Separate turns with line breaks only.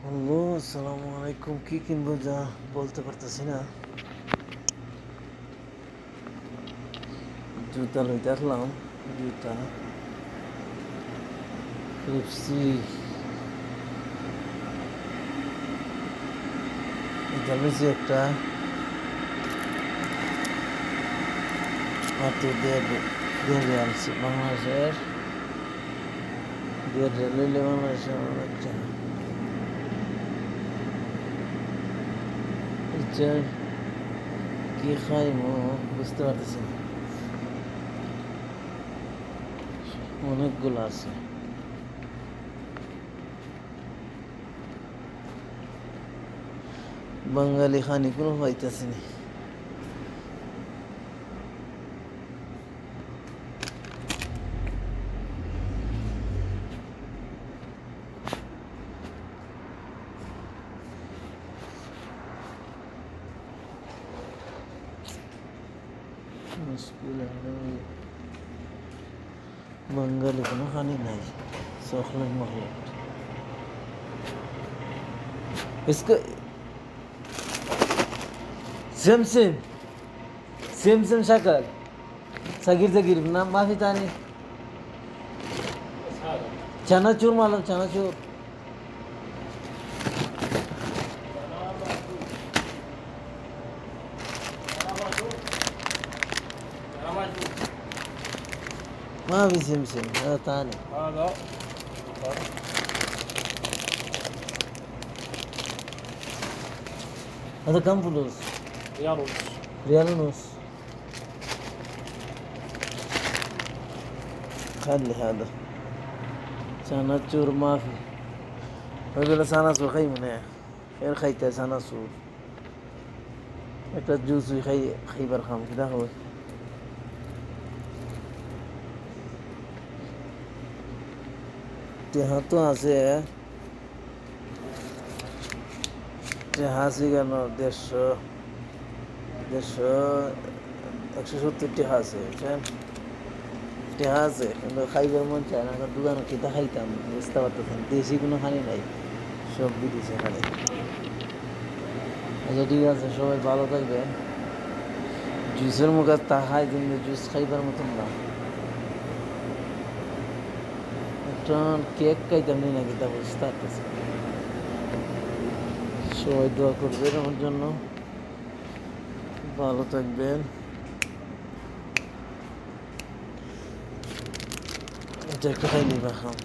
Hello, আসসালামু আলাইকুম। কি কিনবো যা বলতে পারতেছি না। জুতা লইতে আসলাম, জুতা পেপসি এটা লইছি একটা, মাত্র দেড় রিয়ালছি বাংলাদেশের। দেড় রিয়াল লইলে বাংলাদেশের অনেক টাকা। এটার কি খাইমো বুঝতে পারতেছি না, অনেকগুলো আছে। বাঙালি খানি কোনো পাইতেছি না। মুশকিল বাঙালি কোনো খানি নাই। চকলেট মকলেট इसको सेम सेम सेम सेम शक्ल सगीर सगीर ना माफी तानी चनाचूर मालूम चनाचूर माफी सेम सेम هذا ثاني
هذا
هذا كم فلوس؟
ريال ونص.
ريال ونص. خلي هذا चनाचूर माफी ওইগুলো চানাচুর খাই মনে হয় এর খাইতে চানাচুর একটা জুস খাইবার খাম কি দেখো টেহা তো আছে, টেহা আছে কেন 170 টেহা আছে, বুঝছেন? টেহা আছে কিন্তু খাইবার মন চায় না। দোকানে খেতে খাইতাম, বুঝতে পারতেছেন দেশি কোনো খানি নাই, সব বিদেশি খানি। আচ্ছা ঠিক আছে, সবাই ভালো থাকবেন। জুসের মুখে তা খাই কিন্তু জুস খাইবার মতন না। একটা কেক খাইতাম নি নাকি তা বুঝতে পারতেছি। সবাই দোয়া করবেন আমার জন্য, ভালো থাকবেন। এটা একটা খাইনি বা খাম।